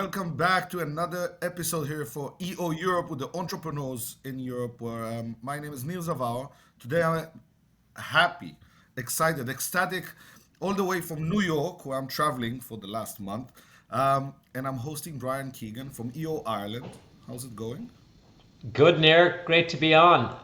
welcome back to another episode here for EO Europe with the entrepreneurs in Europe. Where my name is Nir Zavaro. Today I'm happy, excited, ecstatic, all the way from New York, where I'm traveling for the last month, and I'm hosting Brian Keegan from EO Ireland. How's it going? Good, Nir. Great to be on.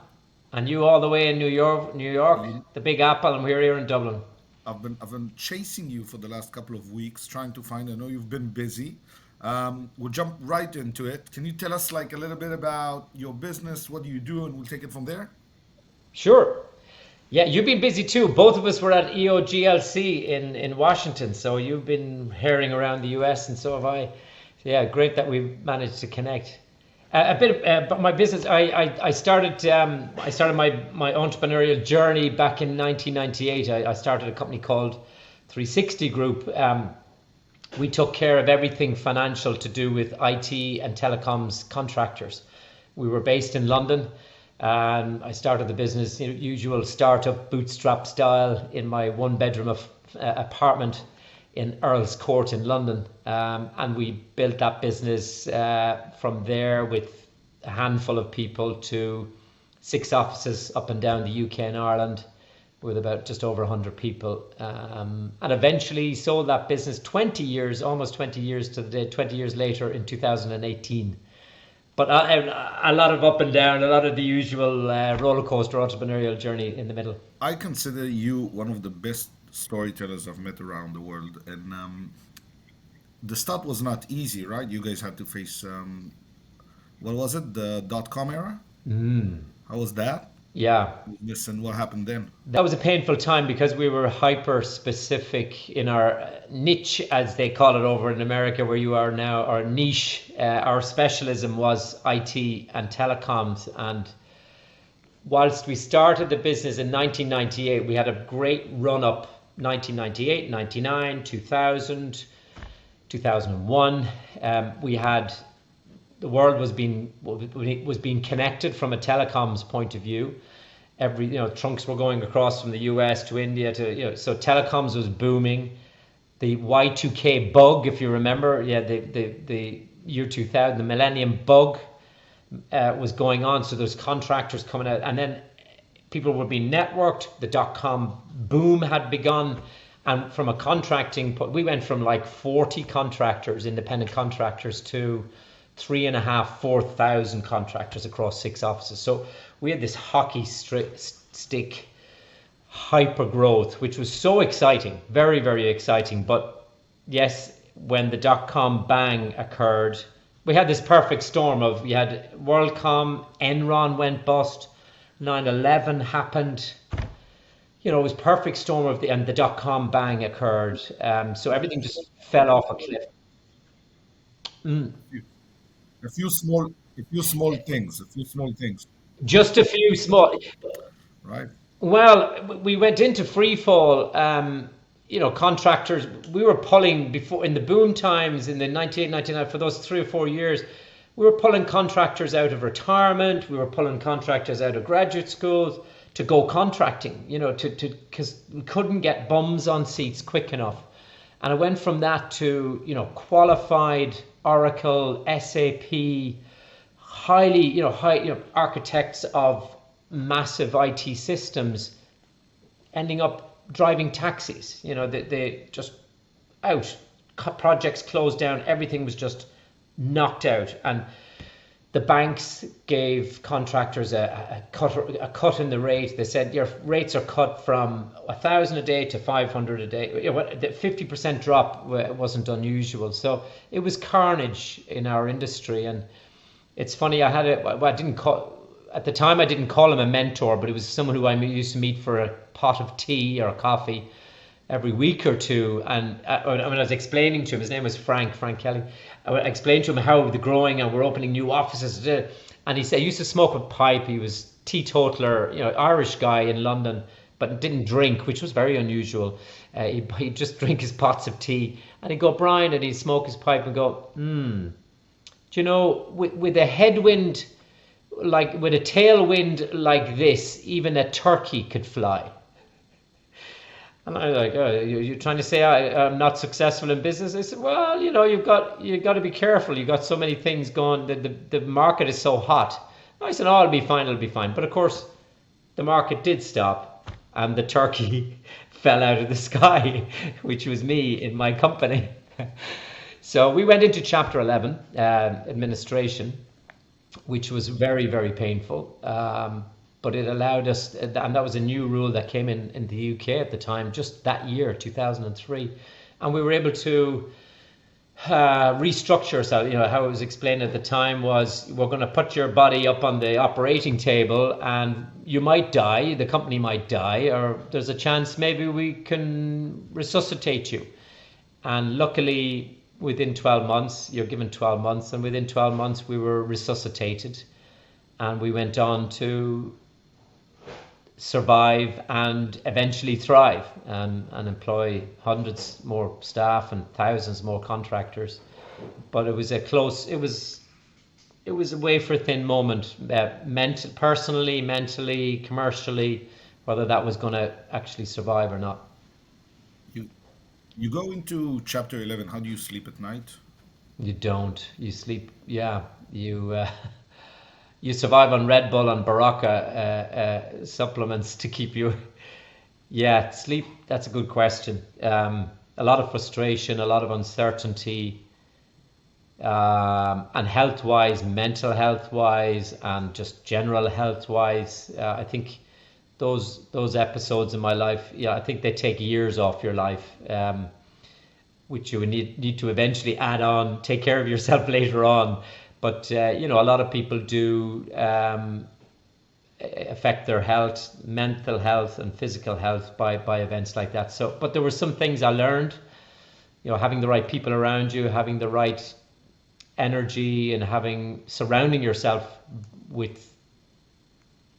And you all the way in New York, You, the Big Apple, and we're here in Dublin. I've been chasing you for the last couple of weeks, trying to find. I know you've been busy. We'll jump right into it. Can you tell us like a little bit about your business? What do you do, and we'll take it from there. Sure. Yeah, you've been busy too. Both of us were at EOGLC in Washington, so you've been herring around the US, and so have I. Yeah, great that we've managed to connect. A bit about my business. I started my entrepreneurial journey back in 1998. I started a company called 360 Group. We took care of everything financial to do with IT and telecoms contractors. We were based in London. I started the business, usual startup bootstrap style, in my one bedroom of apartment in Earl's Court in London. And we built that business from there with a handful of people to 6 offices up and down the UK and Ireland, with about just over 100 people, and eventually sold that business 20 years, almost 20 years to the day, 20 years later in 2018. But a lot of up and down, a lot of the usual roller coaster entrepreneurial journey in the middle. I consider you one of the best storytellers I've met around the world, and the start was not easy, right? You guys had to face what was it, the dot com era? How was that? Yeah, Listen, what happened then? that was a painful time because we were hyper specific in our niche, as they call it over in America, where you are now. Our niche, our specialism was IT and telecoms. And whilst we started the business in 1998, we had a great run up: 1998, 99, 2000, 2001. We had The world was being connected from a telecoms point of view. Trunks were going across from the US to India so telecoms was booming. The Y2K bug, if you remember, yeah, the year 2000, the millennium bug was going on. So there's contractors coming out, and then people were being networked. The dot-com boom had begun. And from a we went from like 40 contractors, independent contractors, to 3,500, 4,000 contractors across 6 offices. So we had this stick hyper growth, which was so exciting, very, very exciting. But yes, when the dot-com bang occurred, we had this perfect storm of, we had WorldCom, Enron went bust, 9/11 happened. It was perfect storm and the dot-com bang occurred. So everything just fell off a cliff. Mm. A few small things, Just a few small. right? Well, we went into free fall. Contractors, we were pulling before in the boom times in the 98, 99, for those 3 or 4 years, we were pulling contractors out of retirement. We were pulling contractors out of graduate schools to go contracting, because we couldn't get bums on seats quick enough. And I went from that to, qualified Oracle, SAP, highly, architects of massive IT systems, ending up driving taxis. They just out. Projects closed down. Everything was just knocked out. And the banks gave contractors a cut in the rate. They said your rates are cut from 1,000 a day to 500 a day. The 50% drop wasn't unusual. So it was carnage in our industry. And it's funny, I didn't call, at the time I didn't call him a mentor, but it was someone who I used to meet for a pot of tea or coffee every week or two. And when I was explaining to him, his name was Frank Kelly. I explained to him how the growing and we're opening new offices. And he said he used to smoke a pipe. He was teetotaler, Irish guy in London, but didn't drink, which was very unusual. He'd just drink his pots of tea. And he'd go, Brian, and he'd smoke his pipe and go, with a headwind, like with a tailwind like this, even a turkey could fly. And I like, oh, you're trying to say I'm not successful in business? I said, well, you got to be careful. You've got so many things going. The market is so hot. I said, oh, it'll be fine. It'll be fine. But of course, the market did stop, and the turkey fell out of the sky, which was me in my company. So we went into Chapter 11, administration, which was very, very painful. But it allowed us, and that was a new rule that came in the UK at the time, just that year, 2003. And we were able to restructure ourselves. How it was explained at the time was, we're going to put your body up on the operating table and you might die, the company might die, or there's a chance maybe we can resuscitate you. And luckily, within 12 months, you're given 12 months, and within 12 months, we were resuscitated. And we went on to survive and eventually thrive, and employ hundreds more staff and thousands more contractors. But it was a wafer thin moment, personally, mentally, commercially, whether that was going to actually survive or not. You you go into chapter 11. How do you sleep at night? You don't. You sleep. Yeah. You survive on Red Bull and Baraka supplements to keep you. Yeah, sleep. That's a good question. A lot of frustration, a lot of uncertainty, and health wise, mental health wise, and just general health wise. I think those episodes in my life, yeah, I think they take years off your life, which you would need to eventually add on, take care of yourself later on. But a lot of people do affect their health, mental health and physical health by events like that. So, but there were some things I learned, having the right people around you, having the right energy, and surrounding yourself with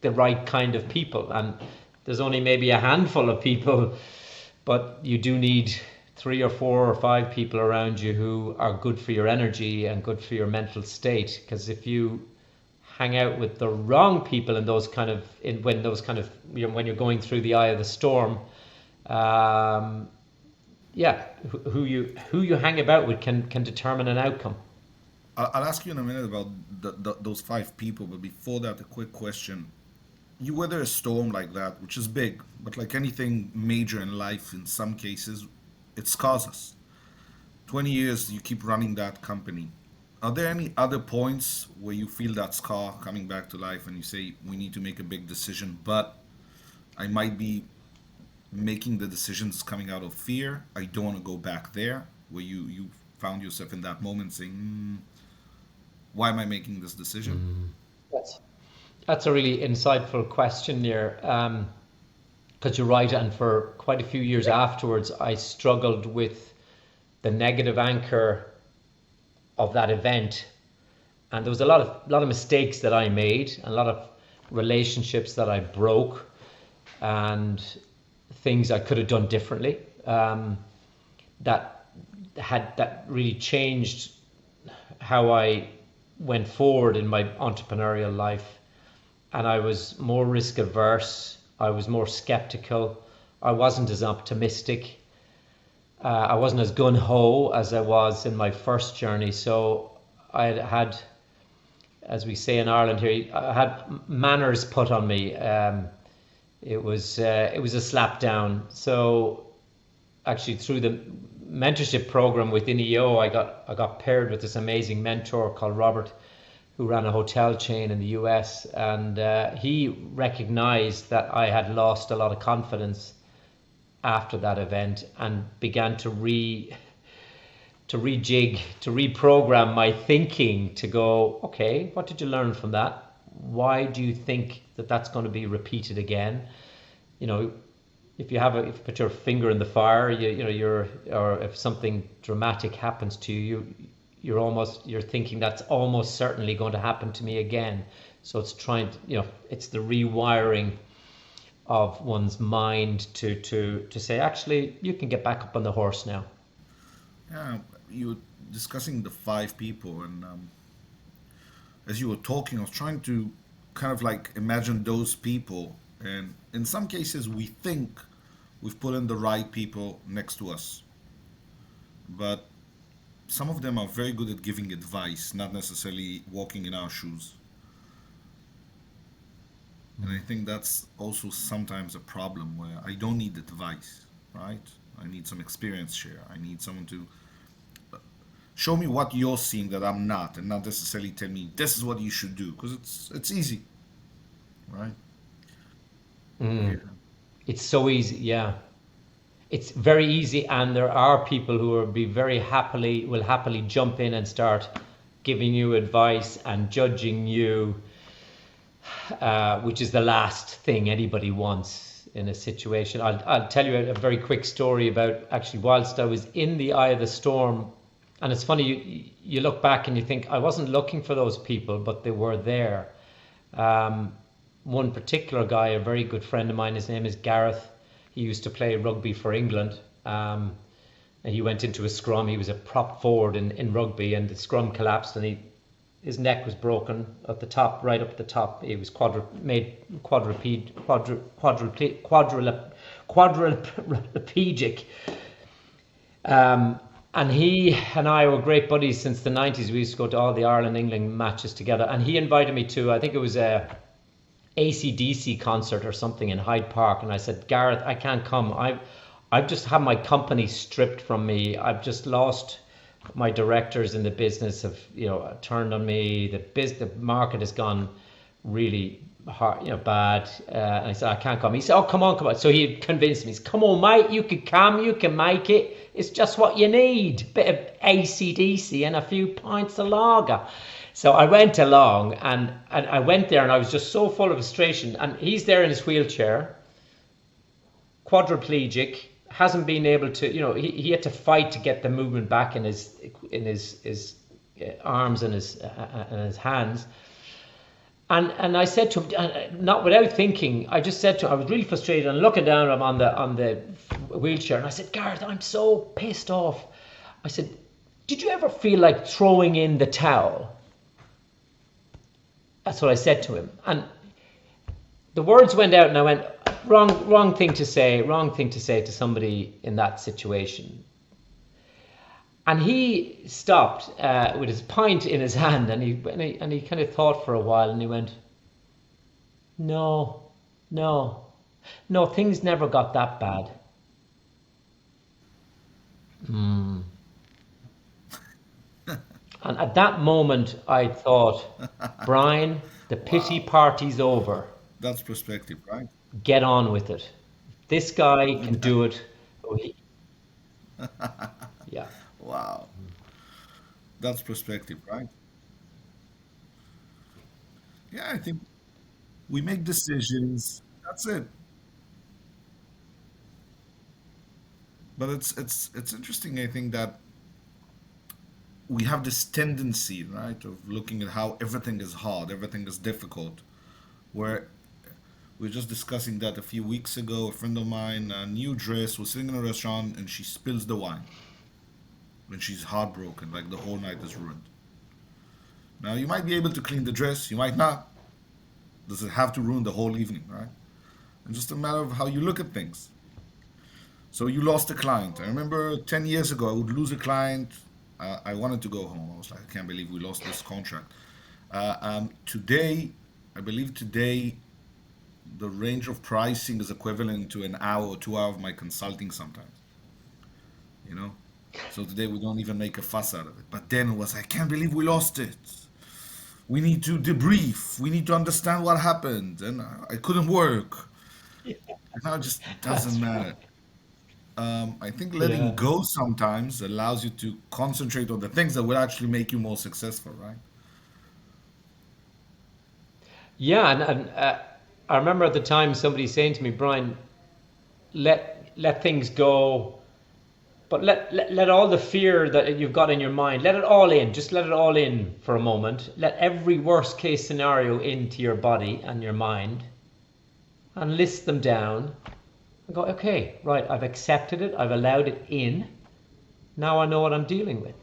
the right kind of people. And there's only maybe a handful of people, but you do need 3 or 4 or 5 people around you who are good for your energy and good for your mental state. Because if you hang out with the wrong people in when you're going through the eye of the storm, yeah, who you hang about with can determine an outcome. I'll ask you in a minute about those 5 people, but before that, a quick question. You weather a storm like that, which is big, but like anything major in life, in some cases, it scars us. 20 years, you keep running that company. Are there any other points where you feel that scar coming back to life and you say, we need to make a big decision, but I might be making the decisions coming out of fear. I don't want to go back there, where you found yourself in that moment saying, why am I making this decision? That's that's a really insightful question here, because you're right. And for quite a few years afterwards, I struggled with the negative anchor of that event, and there was a lot of mistakes that I made, and a lot of relationships that I broke, and things I could have done differently. That that really changed how I went forward in my entrepreneurial life. And I was more risk averse. I was more skeptical. I wasn't as optimistic. I wasn't as gun ho as I was in my first journey. So I had, as we say in Ireland here, I had manners put on me. It was a slap down. So actually, through the mentorship program within EO, I got paired with this amazing mentor called Robert, who ran a hotel chain in the US, and he recognized that I had lost a lot of confidence after that event, and began to rejig, to reprogram my thinking, to go, okay, what did you learn from that? Why do you think that that's going to be repeated again? You know, if you put your finger in the fire, or if something dramatic happens to you, you're thinking that's almost certainly going to happen to me again. So it's it's the rewiring of one's mind to say, actually, you can get back up on the horse now. Yeah, you were discussing the 5 people, and as you were talking, I was trying to kind of like imagine those people. And in some cases, we think we've put in the right people next to us. But some of them are very good at giving advice, not necessarily walking in our shoes. And I think that's also sometimes a problem where I don't need advice, right? I need some experience share. I need someone to show me what you're seeing that I'm not, and not necessarily tell me this is what you should do, because it's easy, right? Yeah. It's so easy, yeah. It's very easy, and there are people who will happily jump in and start giving you advice and judging you, which is the last thing anybody wants in a situation. I'll tell you a very quick story about actually whilst I was in the eye of the storm. And it's funny, you look back and you think, I wasn't looking for those people, but they were there. Um, One particular guy, a very good friend of mine, his name is Gareth. He used to play rugby for England. And he went into a scrum. He was a prop forward in rugby, and the scrum collapsed, and his neck was broken at the top, right up at the top. He was quadriplegic. And he and I were great buddies since the 90s. We used to go to all the Ireland-England matches together. And he invited me to, I think it was a AC/DC concert or something in Hyde Park. And I said, Gareth, I can't come. I've just had my company stripped from me. I've just lost my directors in the business have, turned on me. The market has gone really hard, bad. And I said, I can't come. He said, oh, come on, come on. So he convinced me. He said, come on, mate, you can come, you can make it. It's just what you need. Bit of AC/DC and a few pints of lager. So I went along, and I went there, and I was just so full of frustration. And he's there in his wheelchair, quadriplegic, hasn't been able to, he had to fight to get the movement back in his arms and his hands. And I said to him, not without thinking, I just said to him, I was really frustrated and looking down on the wheelchair, and I said, Gareth, I'm so pissed off. I said, did you ever feel like throwing in the towel? That's what I said to him. And the words went out, and I went, wrong thing to say to somebody in that situation. And he stopped with his pint in his hand, and he kind of thought for a while, and he went, no, things never got that bad. And at that moment, I thought, Brian, the pity Wow. party's over. That's perspective, right? Get on with it. This guy can do it. Oh, yeah. Wow. That's perspective, right? Yeah, I think we make decisions. That's it. But it's interesting, I think, that we have this tendency, right, of looking at how everything is hard, everything is difficult. Where we were just discussing that a few weeks ago. A friend of mine, a new dress, was sitting in a restaurant and she spills the wine. And she's heartbroken, like the whole night is ruined. Now, you might be able to clean the dress, you might not. Does it have to ruin the whole evening, right? It's just a matter of how you look at things. So you lost a client. I remember 10 years ago, I would lose a client. I wanted to go home. I was like, I can't believe we lost this contract. Today, I believe today, the range of pricing is equivalent to an hour or 2 hours of my consulting sometimes, you know? So today we don't even make a fuss out of it. But then it was, I can't believe we lost it. We need to debrief. We need to understand what happened. And I couldn't work. And now it just That's doesn't right. matter. I think letting Yeah. go sometimes allows you to concentrate on the things that will actually make you more successful, right? Yeah, and I remember at the time somebody saying to me, Brian, let things go, but let all the fear that you've got in your mind, let it all in. Just let it all in for a moment. Let every worst case scenario into your body and your mind, and list them down and go, okay, right, I've accepted it, I've allowed it in. Now I know what I'm dealing with.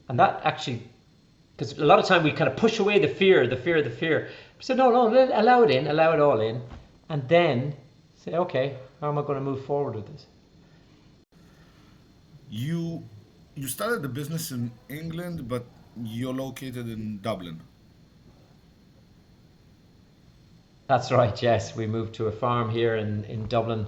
And that actually, because a lot of time we kind of push away the fear. So no, allow it in, allow it all in, and then say, okay, how am I going to move forward with this? You you started the business in England, but you're located in Dublin. That's right. Yes, we moved to a farm here in Dublin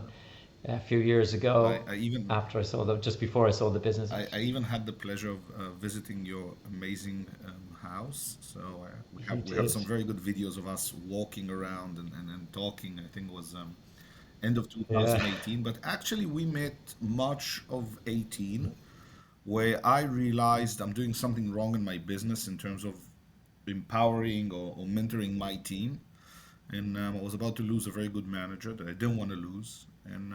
a few years I, ago. I even After I sold the, just before I sold the business, I actually. even had the pleasure of visiting your amazing house. So You we have did. some very good videos of us walking around and talking. I think it was end of Yeah. 2018, but actually we met March of 18, where I realized I'm doing something wrong in my business in terms of empowering or mentoring my team. And I was about to lose a very good manager that I didn't want to lose. And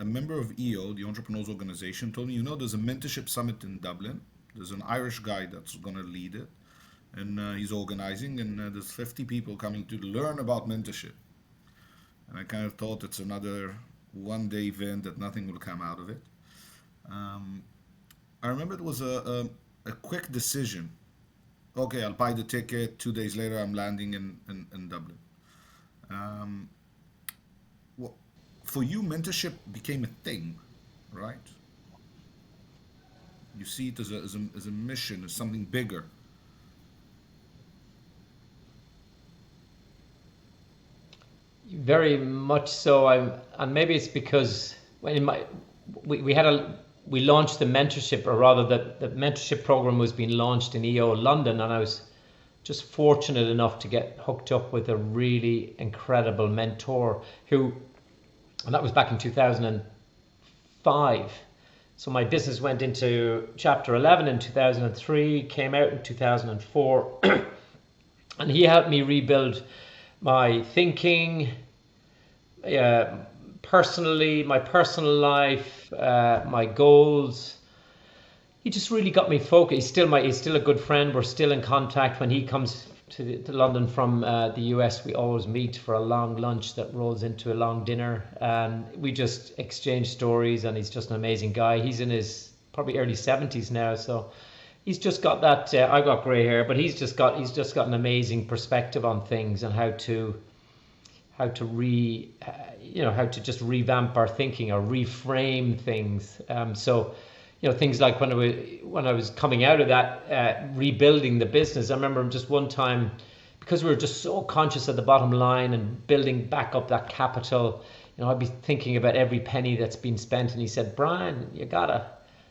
a member of EO, the Entrepreneurs Organization, told me, there's a mentorship summit in Dublin. There's an Irish guy that's going to lead it, and he's organizing, and there's 50 people coming to learn about mentorship. And I kind of thought it's another one-day event that nothing will come out of it. Um, I remember it was a quick decision. Okay, I'll buy the ticket. 2 days later, I'm landing in Dublin. Um, well, for you, mentorship became a thing, right? You see it as a mission, as something bigger. Very much so. And maybe it's because when in my we had a we launched the mentorship, or rather the mentorship program was being launched in EO London, and I was just fortunate enough to get hooked up with a really incredible mentor who, and that was back in 2005. So my business went into chapter 11 in 2003, came out in 2004, and he helped me rebuild my thinking, uh, personally, my personal life, my goals. He just really got me focused. He's still a good friend. We're still in contact. When he comes to London from the US, we always meet for a long lunch that rolls into a long dinner, and we just exchange stories. And he's just an amazing guy. He's in his probably early 70s now, so he's just got that. I've got grey hair, but he's just got an amazing perspective on things and how to how to just revamp our thinking or reframe things. So things like when I was coming out of that, rebuilding the business. I remember just one time, because we were just so conscious of the bottom line and building back up that capital. I'd be thinking about every penny that's been spent, and he said, Brian, you gotta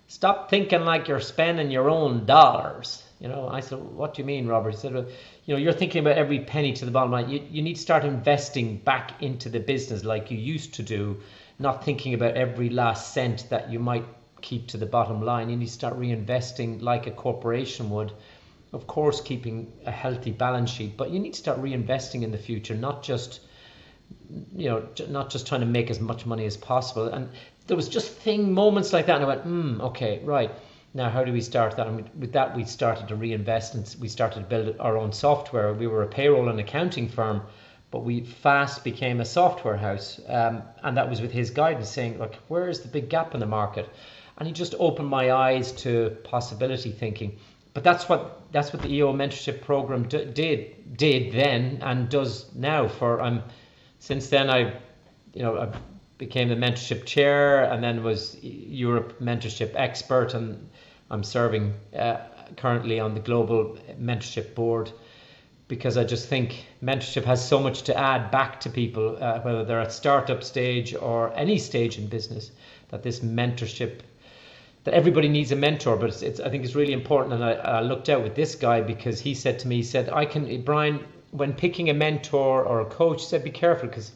stop thinking like you're spending your own dollars. I said, what do you mean, Robert? He said, well, you're thinking about every penny to the bottom line. You need to start investing back into the business like you used to do, not thinking about every last cent that you might keep to the bottom line. You need to start reinvesting like a corporation would. Of course, keeping a healthy balance sheet, but you need to start reinvesting in the future, not just trying to make as much money as possible. And there was just moments like that, and I went, okay, right. Now, how do we start that? And with that, we started to reinvest, and we started to build our own software. We were a payroll and accounting firm, but we fast became a software house. And that was with his guidance, saying, look, where is the big gap in the market? And he just opened my eyes to possibility thinking. But that's what the EO mentorship program did then and does now. Since then I became the mentorship chair, and then was Europe mentorship expert, and I'm serving currently on the global mentorship board, because I just think mentorship has so much to add back to people, whether they're at startup stage or any stage in business. That this mentorship, that everybody needs a mentor, but I think it's really important. And I looked out with this guy, because he said to me, he said, Brian, when picking a mentor or a coach, he said, be careful, because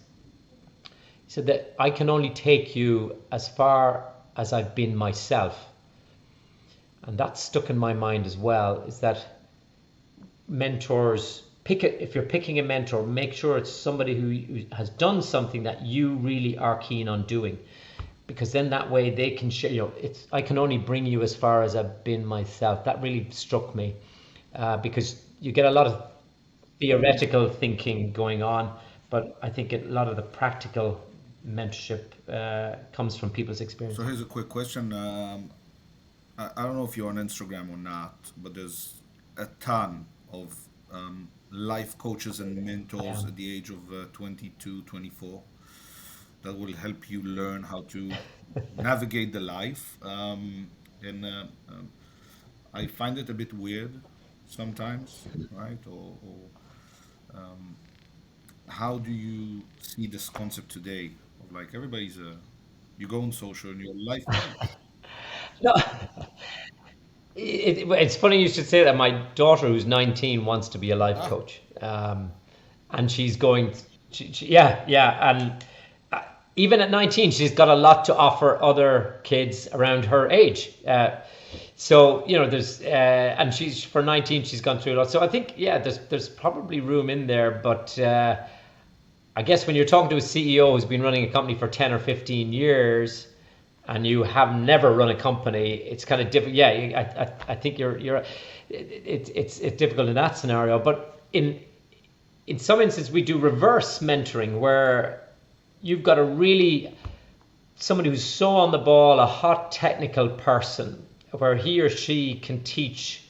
he said that I can only take you as far as I've been myself. And that stuck in my mind as well, is that mentors, if you're picking a mentor, make sure it's somebody who has done something that you really are keen on doing, because then that way they can share. I can only bring you as far as I've been myself. That really struck me, because you get a lot of theoretical thinking going on, but I think a lot of the practical mentorship comes from people's So experiences. here's a quick question. I don't know if you're on Instagram or not, but there's a ton of life coaches and I mentors am. at the age of 22, 24. that will help you learn how to navigate the life. And I find it a bit weird sometimes, right? How do you see this concept today of like everybody's you go on social and your life moves? No, it's funny you should say that. My daughter, who's 19, wants to be a life Ah, coach, and she's going. Yeah, yeah, and even at 19, she's got a lot to offer other kids around her age. So there's and she's for 19, she's gone through a lot. So I think there's probably room in there, but I guess when you're talking to a CEO who's been running a company for 10 or 15 years and you have never run a company, it's kind of difficult. Yeah, I think it's difficult in that scenario. But in some instances, we do reverse mentoring where you've got a really somebody who's so on the ball, a hot technical person, where he or she can teach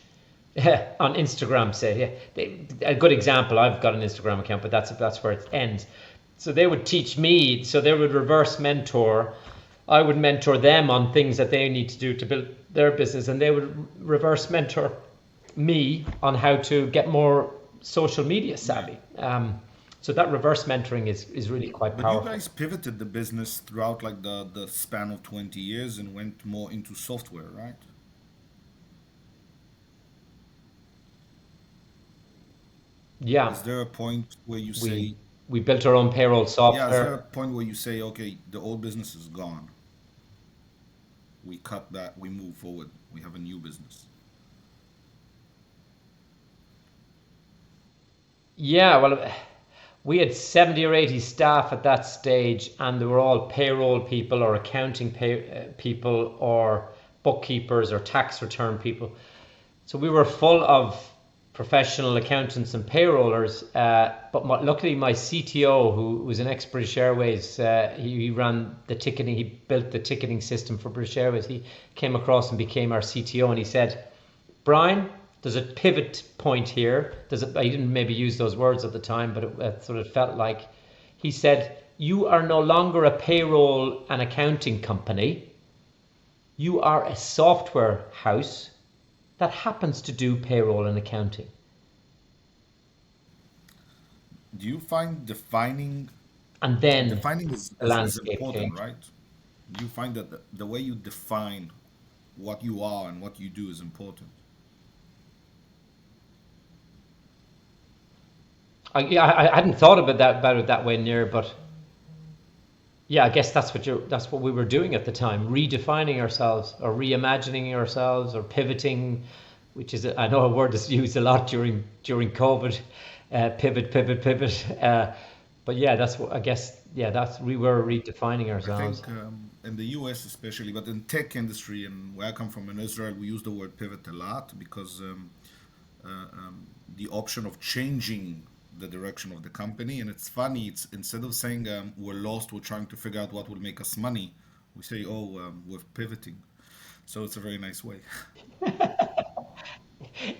on Instagram, say, yeah, a good example. I've got an Instagram account, but that's where it ends. So they would teach me. So they would reverse mentor. I would mentor them on things that they need to do to build their business, and they would reverse mentor me on how to get more social media yeah. savvy. So that reverse mentoring is really quite But you powerful. guys pivoted the business throughout like the span of 20 years and went more into software, right? Is Yeah, there a point where you we say, we built our own payroll yeah, is there a software. point where you say, okay, the old business is gone. We cut that, we move forward, we have a new business. Yeah, well, we had 70 or 80 staff at that stage, and they were all payroll people or people or bookkeepers or tax return people. So we were full of professional accountants and payrollers. But luckily, my CTO, who was an ex-British Airways, he ran the ticketing. He built the ticketing system for British Airways. He came across and became our CTO, and he said, Brian, there's a pivot point here. I didn't maybe use those words at the time, but that's what it felt like. He said, you are no longer a payroll and accounting company. You are a software house that happens to do payroll and accounting. Do you find And then defining the is landscape important, changed. right? Do you find that the way you define what you are and what you do is important? Yeah, I hadn't thought about it that way, near, but yeah, I guess that's what we were doing at the time, redefining ourselves or reimagining ourselves or pivoting, which is I know a word that's used a lot during COVID, pivot. But yeah, that's what I guess. Yeah, that's we were redefining I ourselves. think in the US especially, but in tech industry and where I come from in Israel, we use the word pivot a lot because the option of changing the direction of the company. And it's funny, it's instead of saying we're lost, we're trying to figure out what will make us money, we say, oh, we're pivoting. So it's a very nice way.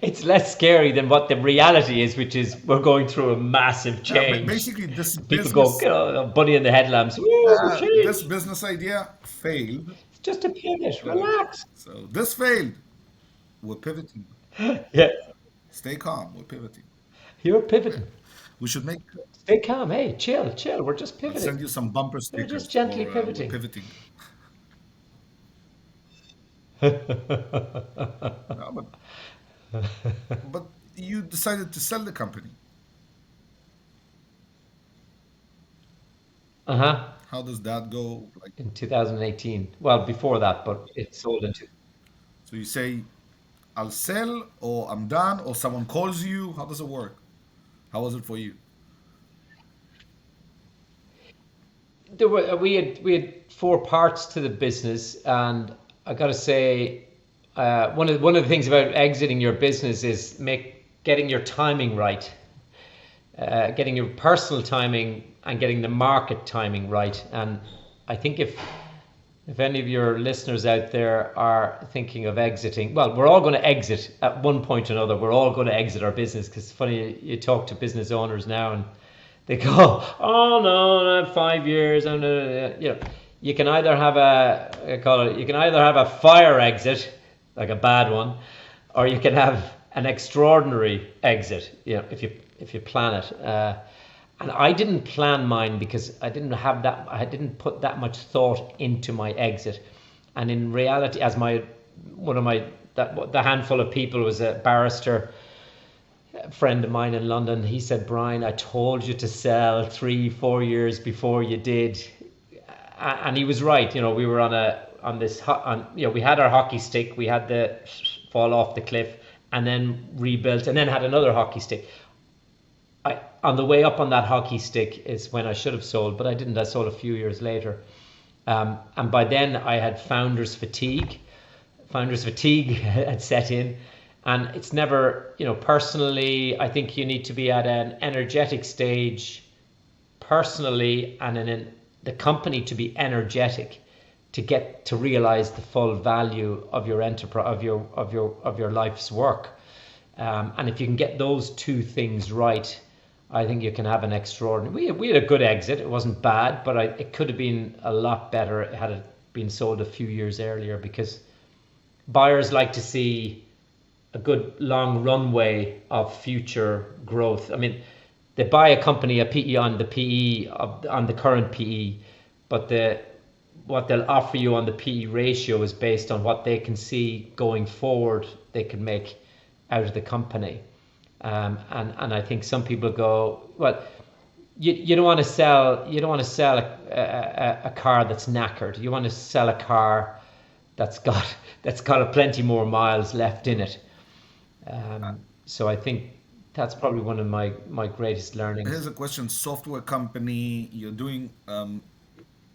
It's less scary than what the reality is, which is we're going through a massive Yeah, change. basically, this People go, business, bunny in the headlamps. Woo, this change. business idea failed, It's just a pivot. right? Relax. So this failed. We're pivoting. Yeah, Stay calm. We're pivoting. you're Yeah. pivoting. We should make. Stay calm. Hey, chill, chill. We're just I'll send pivoting. you some bumper We're just stickers gently for we're pivoting. pivoting. No, but you decided to sell the company. Uh-huh. How does that go? Like, In 2018. Well, before that, but it sold into. so you say, I'll sell, or I'm done, or someone calls you. How does it work? How was it for you? We had four parts to the business, and I got to say, one of the things about exiting your business is getting your timing right, getting your personal timing and getting the market timing right. And I think if any of your listeners out there are thinking of exiting, well, we're all going to exit at one point or another. We're all going to exit our business because it's funny, you talk to business owners now and They go, oh no, I have 5 years. You can either have I call it, you can either have a fire exit, like a bad one, or you can have an extraordinary exit. If you plan it. And I didn't plan mine because I didn't put that much thought into my exit. And in reality, as the handful of people was a barrister friend of mine in London. He said, Brian, I told you to sell 3-4 years before you did. And he was right. We were we had our hockey stick, we had the fall off the cliff, and then rebuilt, and then had another hockey stick. On the way up on that hockey stick is when I should have sold, but I didn't. I sold a few years later. And by then I had founder's fatigue. Founder's fatigue had set in. And it's never, personally, I think you need to be at an energetic stage personally, and in the company to be energetic to get to realize the full value of your enterprise, of your life's work. And if you can get those two things right, I think you can have an extraordinary. We had a good exit. It wasn't bad, but it could have been a lot better had it been sold a few years earlier, because buyers like to see a good long runway of future growth. I mean, they buy a company, a PE on the current PE, but what they'll offer you on the PE ratio is based on what they can see going forward they can make out of the company. And I think some people go, well, you don't want to sell a car that's knackered. You want to sell a car that's got a plenty more miles left in it. So I think that's probably one of my greatest learnings. Here's a question: software company, you're doing a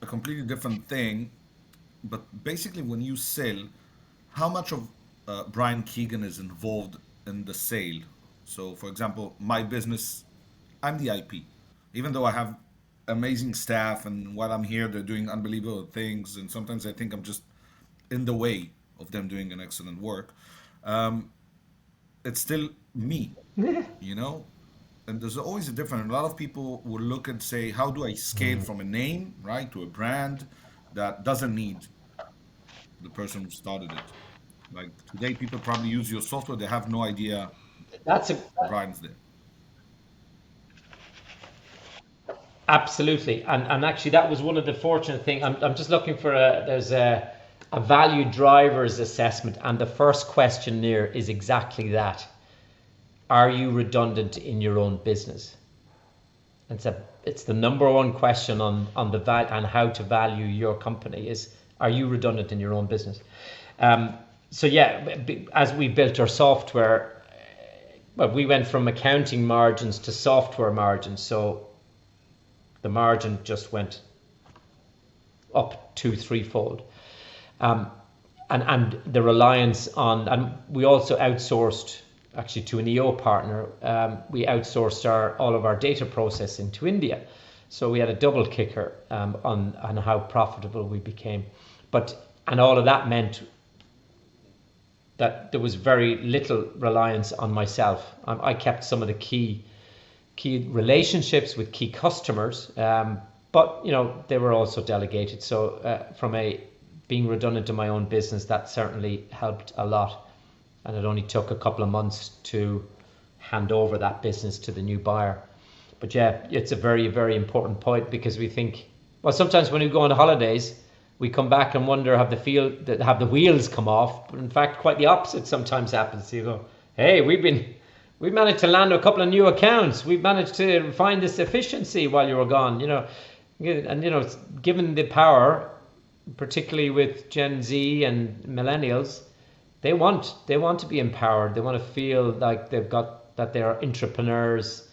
completely different thing, but basically, when you sell, how much of Brian Keegan is involved in the sale? So, for example, my business, I'm the IP. Even though I have amazing staff and while I'm here, they're doing unbelievable things, and sometimes I think I'm just in the way of them doing an excellent work. Um, it's still me, you know? And there's always a difference. A lot of people will look and say, how do I scale from a name, right, to a brand that doesn't need the person who started it? Like today, people probably use your software, they have no idea That's a Brian's there. Absolutely, and actually that was one of the fortunate things. I'm just looking for there's a value drivers assessment, and the first question there is exactly that: are you redundant in your own business? It's the number one question on the value and how to value your company is: are you redundant in your own business? So yeah, as we built our software, well, we went from accounting margins to software margins, so the margin just went up 2-3 fold. Um, and the reliance on, and we also outsourced actually to an EO partner. We outsourced all of our data processing to India, so we had a double kicker on how profitable we became. And all of that meant that there was very little reliance on myself. I kept some of the key relationships with key customers, but they were also delegated. So from being redundant in my own business, that certainly helped a lot. And it only took a couple of months to hand over that business to the new buyer. But yeah, it's a very, very important point, because we think, well, sometimes when we go on holidays, we come back and wonder, have the wheels come off? But in fact, quite the opposite sometimes happens. You go, hey, we've managed to land a couple of new accounts. We've managed to find this efficiency while you were gone. And given the power, particularly with Gen Z and millennials, they want to be empowered. They want to feel like that they are entrepreneurs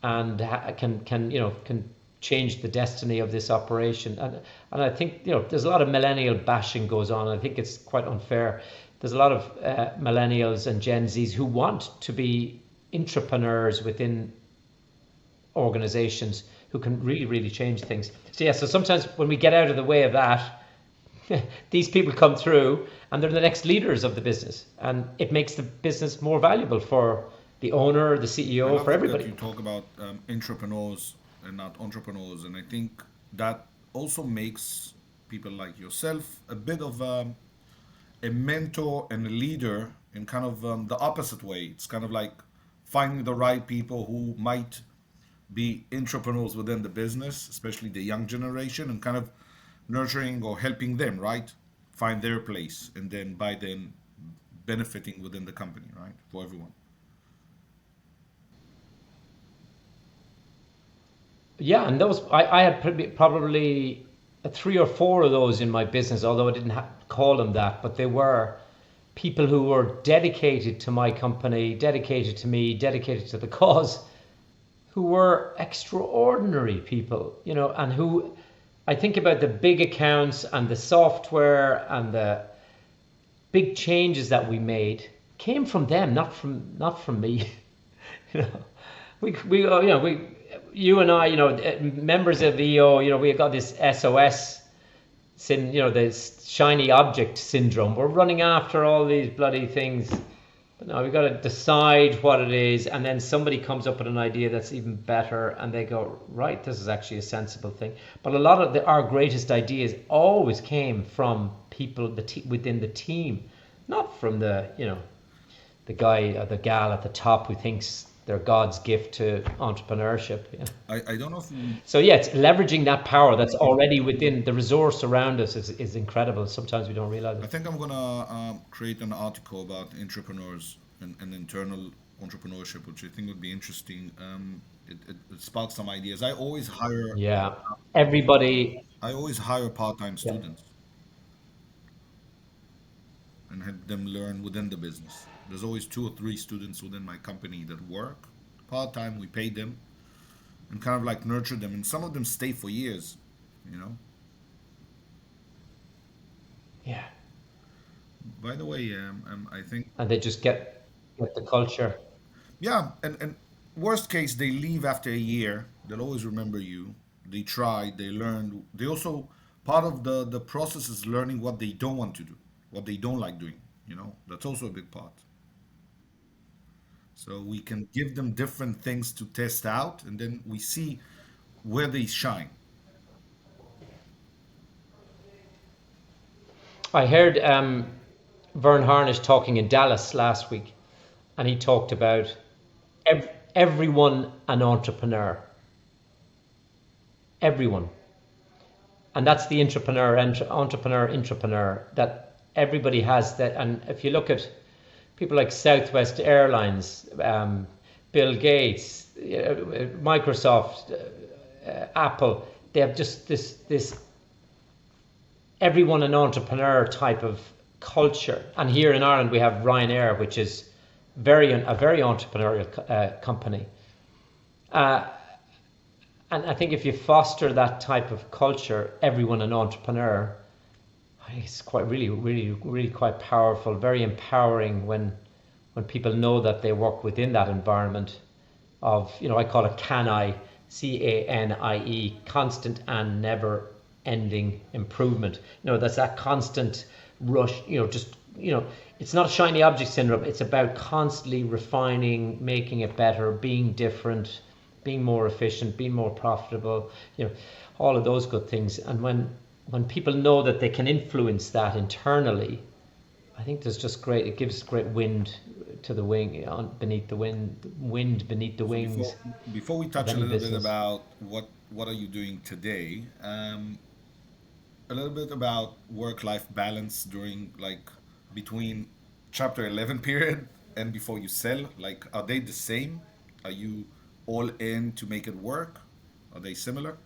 and can change the destiny of this operation. And I think there's a lot of millennial bashing goes on. I think it's quite unfair. There's a lot of millennials and Gen Zs who want to be entrepreneurs within organizations who can really, really change things. So yeah, so sometimes when we get out of the way of that, these people come through and they're the next leaders of the business, and it makes the business more valuable for the owner, the I CEO, love for it that everybody. you talk about entrepreneurs and not entrepreneurs. And I think that also makes people like yourself a bit of a mentor and a leader in kind of the opposite way. It's kind of like finding the right people who might be entrepreneurs within the business, especially the young generation, and kind of nurturing or helping them, right? Find their place, and then by then benefiting within the company, right? For everyone. Yeah, and those I had probably three or four of those in my business, although I didn't call them that, but they were people who were dedicated to my company, dedicated to me, dedicated to the cause, who were extraordinary people, and who I think about the big accounts and the software and the big changes that we made came from them, not from me. you know, we you and I, members of EO, we got this SOS this shiny object syndrome. We're running after all these bloody things. But no, we got to decide what it is, and then somebody comes up with an idea that's even better, and they go, right, this is actually a sensible thing. But a lot of our greatest ideas always came from people within the team, not from the guy or the gal at the top who thinks they're God's gift to entrepreneurship. I don't know if you, So yeah, it's leveraging that power that's already within the resource around us is incredible. Sometimes we don't realize I it. think I'm gonna create an article about entrepreneurs and internal entrepreneurship, which I think would be interesting. It sparks some ideas. Yeah, everybody. I always hire part-time Yeah. students and help them learn within the business. There's always two or three students within my company that work part-time. We pay them and kind of like nurture them, and some of them stay for years. You know. Yeah, By the way, I think and they just get the culture. yeah, and worst case they leave after a year. They'll always remember you. They tried, they learned. They also part of the process is learning what they don't want to do, what they don't like doing. That's also a big part. So we can give them different things to test out, and then we see where they shine. I heard Vern Harnish talking in Dallas last week, and he talked about everyone an entrepreneur, everyone, and that's the entrepreneur that everybody has that. And if you look at people like Southwest Airlines, Bill Gates, Microsoft, Apple, they have just this everyone an entrepreneur type of culture. And here in Ireland we have Ryanair, which is a very entrepreneurial company. Uh, and I think if you foster that type of culture, everyone an entrepreneur, I think it's quite really, really, really quite powerful, very empowering when people know that they work within that environment of, I call it CANIE, constant and never ending improvement. That's that constant rush, it's not a shiny object syndrome. It's about constantly refining, making it better, being different, being more efficient, being more profitable, all of those good things. And when people know that they can influence that internally, I think it gives great wind to the wing, beneath the wind beneath the So wings before we of touch a any little bit business. about what are you doing today, a little bit about work-life balance during like between chapter 11 period and before you sell. Like, are they the same? Are you all in to make it work? Are they similar?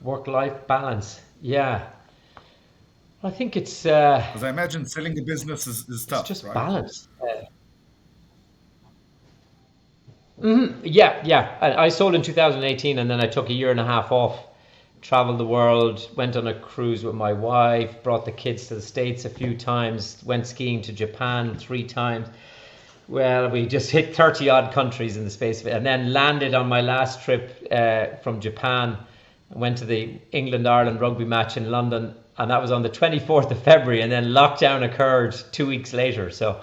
Work-life balance. Yeah. I think Because I imagine selling a business is it's tough, just right? balance. Yeah, yeah. I sold in 2018, and then I took a year and a half off, traveled the world, went on a cruise with my wife, brought the kids to the States a few times, went skiing to Japan 3 times. Well, we just hit 30 odd countries in the space of it, and then landed on my last trip from Japan. Went to the England Ireland rugby match in London, and that was on the 24th of February, and then lockdown occurred 2 weeks later. So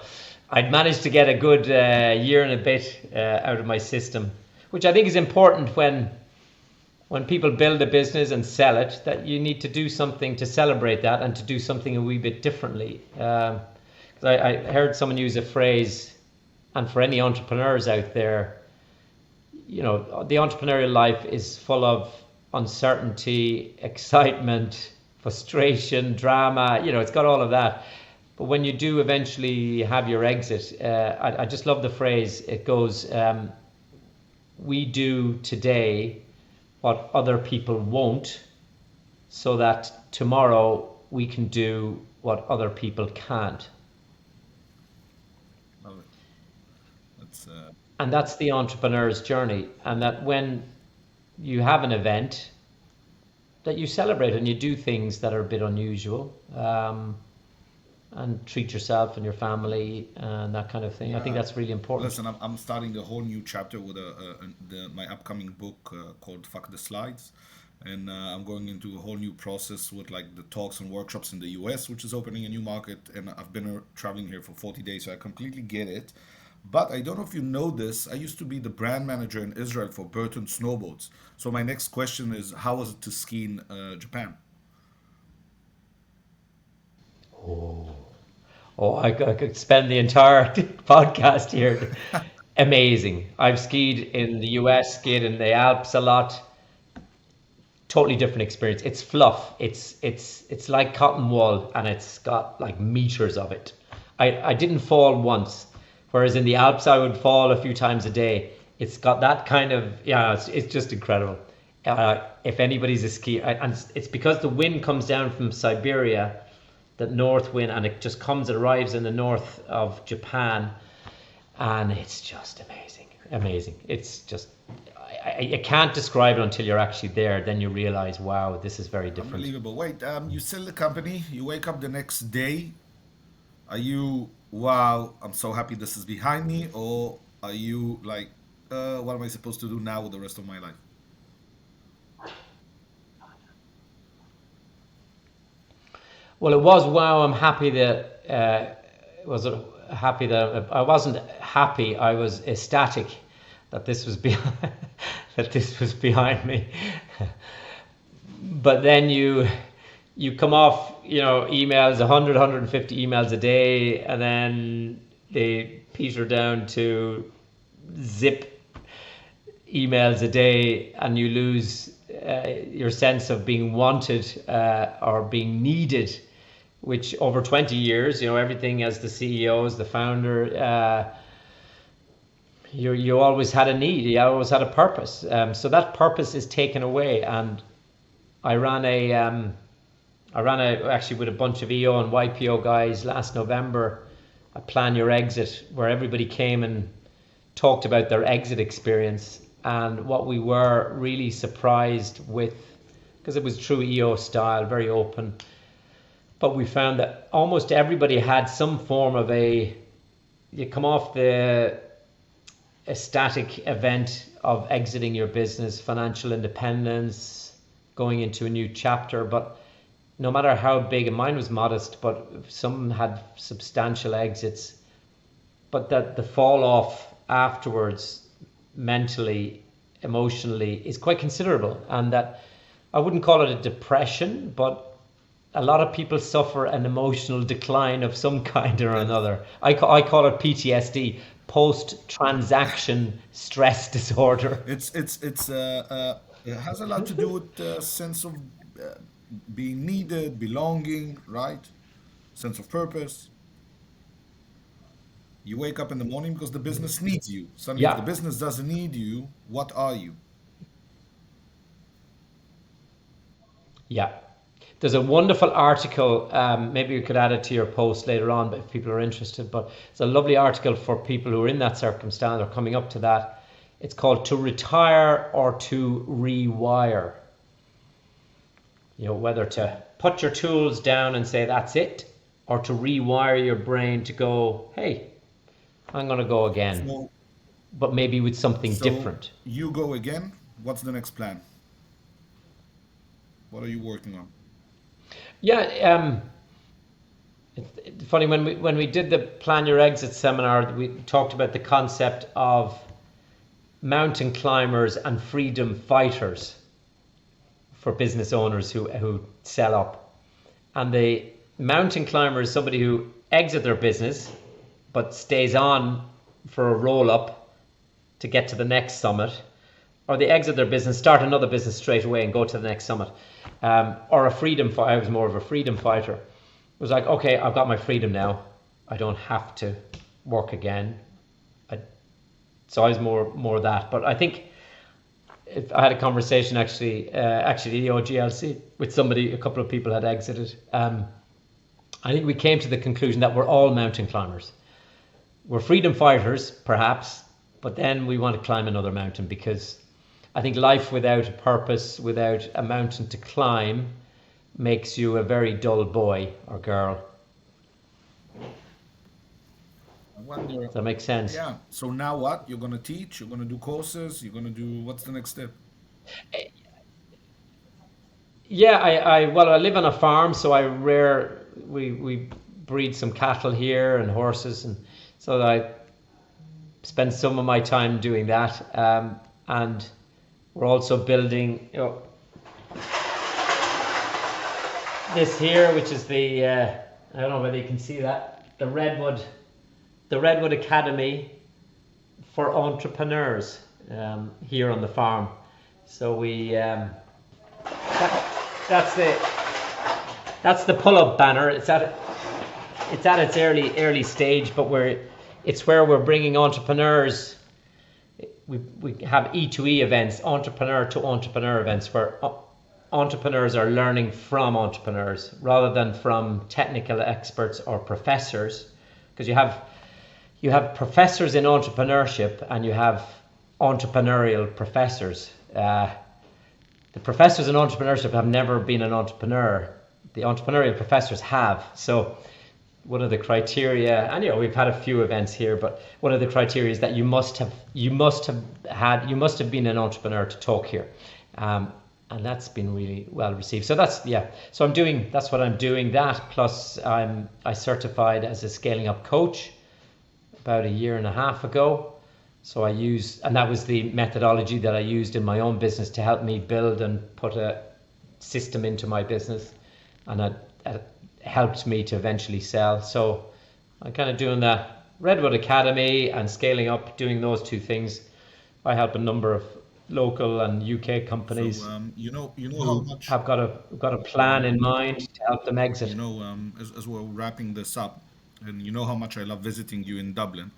I'd managed to get a good year and a bit out of my system, which I think is important when people build a business and sell it, that you need to do something to celebrate that and to do something a wee bit differently. 'Cause I heard someone use a phrase, and for any entrepreneurs out there, the entrepreneurial life is full of uncertainty, excitement, frustration, drama. It's got all of that. But when you do eventually have your exit, I just love the phrase. It goes, we do today what other people won't, so that tomorrow we can do what other people can't. Love it. That's And that's the entrepreneur's journey. And that when you have an event, that you celebrate and you do things that are a bit unusual, and treat yourself and your family and that kind of thing. I think yeah. that's really important. Listen, I'm starting a whole new chapter with my upcoming book called "Fuck the Slides," and I'm going into a whole new process with like the talks and workshops in the U.S., which is opening a new market. And I've been traveling here for 40 days, so I completely get it. But I don't know if you know this. I used to be the brand manager in Israel for Burton Snowboards. So my next question is, how was it to ski in Japan? Oh, I could spend the entire podcast here. Amazing. I've skied in the US, skied in the Alps a lot. Totally different experience. It's fluff. It's like cotton wool, and it's got like meters of it. I didn't fall once, whereas in the Alps I would fall a few times a day. It's got that kind of, yeah. It's just incredible. If anybody's a skier, and it's because the wind comes down from Siberia, that north wind, and it arrives in the north of Japan, and it's just amazing. It's just, I can't describe it until you're actually there. Then you realize, wow, this is very different. Unbelievable. Wait, you sell the company, you wake up the next day. Are you, wow, I'm so happy this is behind me? Or are you like, what am I supposed to do now with the rest of my life? Well, it was wow. I'm happy that was it happy that I wasn't happy. I was ecstatic that this was behind, that this was behind me. But then you come off, emails, 100, 150 emails a day, and then they peter down to zip emails a day, and you lose your sense of being wanted or being needed, which over 20 years, everything as the CEO, as the founder, you always had a need, you always had a purpose. So that purpose is taken away, and I ran actually with a bunch of EO and YPO guys last November, a Plan Your Exit, where everybody came and talked about their exit experience. And what we were really surprised with, because it was true EO style, very open, but we found that almost everybody had some form of you come off the ecstatic event of exiting your business, financial independence, going into a new chapter, but no matter how big, and mine was modest, but some had substantial exits, but that the fall off afterwards, mentally, emotionally, is quite considerable. And that I wouldn't call it a depression, but a lot of people suffer an emotional decline of some kind or Yes. another. I call it PTSD, post-transaction stress disorder. It has a lot to do with the sense of being needed, belonging, right? Sense of purpose. You wake up in the morning because the business needs you. Suddenly, if the Yeah, business doesn't need you, what are you? yeah. There's a wonderful article, maybe you could add it to your post later on, but if people are interested, but it's a lovely article for people who are in that circumstance or coming up to that. It's called To Retire or to Rewire. Whether to put your tools down and say that's it, or to rewire your brain to go, hey, I'm going to go again, So, but maybe with something so different. you go again. What's the next plan? What are you working on? Yeah, It's funny when we did the Plan Your Exit seminar, we talked about the concept of mountain climbers and freedom fighters for business owners who sell up. And the mountain climber is somebody who exits their business but stays on for a roll up to get to the next summit, or they exit their business, start another business straight away and go to the next summit. Or a freedom fighter. I was more of a freedom fighter. It was like, okay, I've got my freedom now. I don't have to work again. So I was more that. But I think if I had a conversation actually GLC with somebody, a couple of people had exited. I think we came to the conclusion that we're all mountain climbers. We're freedom fighters, perhaps, but then we want to climb another mountain, because I think life without a purpose, without a mountain to climb, makes you a very dull boy or girl. I wonder. Does that make sense? Yeah. So now what? You're gonna teach? You're gonna do courses? You're gonna do what's the next step? Yeah, I live on a farm, so we breed some cattle here and horses, and so I spend some of my time doing that. And we're also building, this here, which is I don't know whether you can see that, the Redwood Academy for entrepreneurs here on the farm. So that's the pull-up banner. It's at its early stage, but it's where we're bringing entrepreneurs. We have E2E events, entrepreneur to entrepreneur events, where entrepreneurs are learning from entrepreneurs rather than from technical experts or professors, because you have professors in entrepreneurship and you have entrepreneurial professors. The professors in entrepreneurship have never been an entrepreneur. The entrepreneurial professors have. So one of the criteria, and we've had a few events here, but one of the criteria is that you must have been an entrepreneur to talk here. And that's been really well received. So that's what I'm doing. That plus I certified as a scaling up coach about a year and a half ago. So and that was the methodology that I used in my own business to help me build and put a system into my business, and that helped me to eventually sell. So I'm kind of doing that Redwood Academy and scaling up, doing those two things. I help a number of local and UK companies So you know how who much have got a plan in mind to help them exit. as we're wrapping this up, and you know how much I love visiting you in Dublin,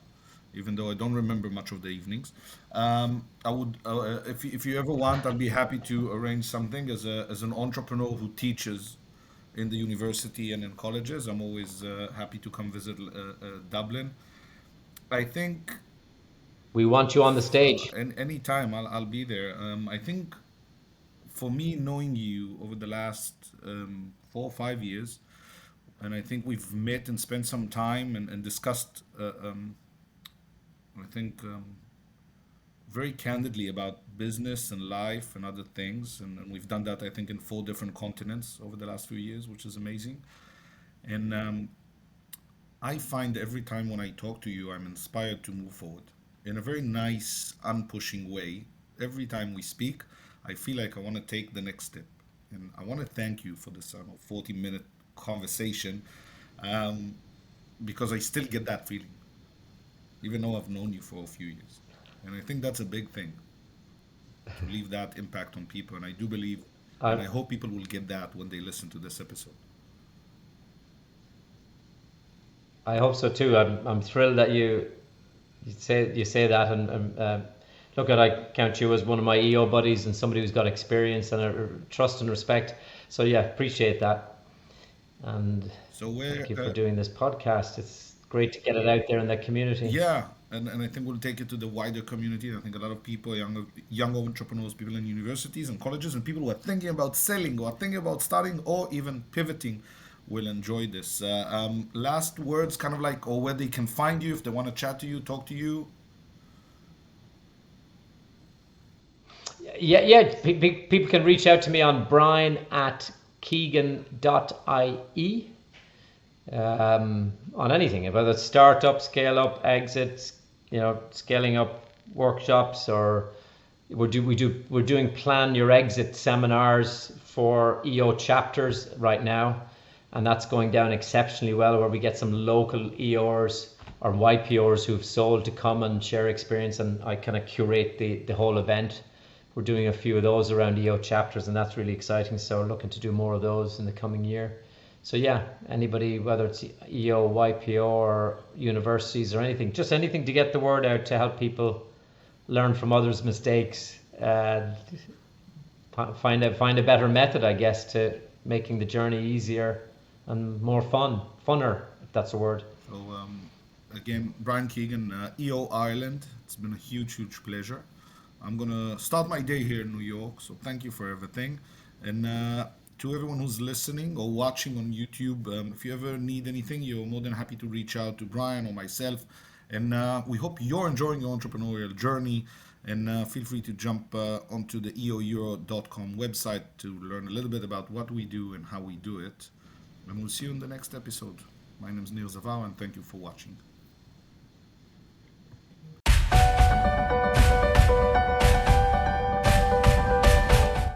even though I don't remember much of the evenings. I would, if you ever want, I'd be happy to arrange something as an entrepreneur who teaches in the university and in colleges. I'm always happy to come visit Dublin. I think We want you on the stage. any time I'll be there. I think for me, knowing you over the last 4 or 5 years, and I think we've met and spent some time and discussed, I think, very candidly about business and life and other things. And we've done that, I think, in 4 different continents over the last few years, which is amazing. And I find every time when I talk to you, I'm inspired to move forward in a very nice, unpushing way. Every time we speak, I feel like I want to take the next step. And I want to thank you for this 40-minute conversation, um, because I still get that feeling, even though I've known you for a few years. And I think that's a big thing, to leave that impact on people. And I do believe, and I I hope people will get that when they listen to this episode. I hope so too. I'm thrilled that you say that, and look, at I count you as one of my EO buddies and somebody who's got experience and a trust and respect. So yeah, appreciate that, and So thank where, you for doing this podcast. It's great to get it out there in the community. yeah, and I think we'll take it to the wider community. And I think a lot of people, young entrepreneurs, people in universities and colleges, and people who are thinking about selling or thinking about starting or even pivoting will enjoy this. Last words, kind of like, or where they can find you if they want to chat to you, talk to you. Yeah. People can reach out to me on Brian at Keegan.ie. on anything, whether it's startup, scale up, exits, scaling up workshops, or we're doing plan your exit seminars for EO chapters right now, and that's going down exceptionally well, where we get some local EOs or YPOs who've sold to come and share experience, and I kind of curate the whole event. We're doing a few of those around EO chapters, and that's really exciting. So looking to do more of those in the coming year. So yeah, anybody, whether it's EO, YPO, or universities or anything, just anything to get the word out to help people learn from others' mistakes, find a better method, I guess, to making the journey easier and more funner, if that's a word. So, again, Brian Keegan, EO Ireland. It's been a huge, huge pleasure. I'm gonna start my day here in New York. So thank you for everything, and to everyone who's listening or watching on YouTube, if you ever need anything, you're more than happy to reach out to Brian or myself. And we hope you're enjoying your entrepreneurial journey. And feel free to jump onto the eoeuro.com website to learn a little bit about what we do and how we do it. And we'll see you in the next episode. My name is Nir Zavaro, and thank you for watching.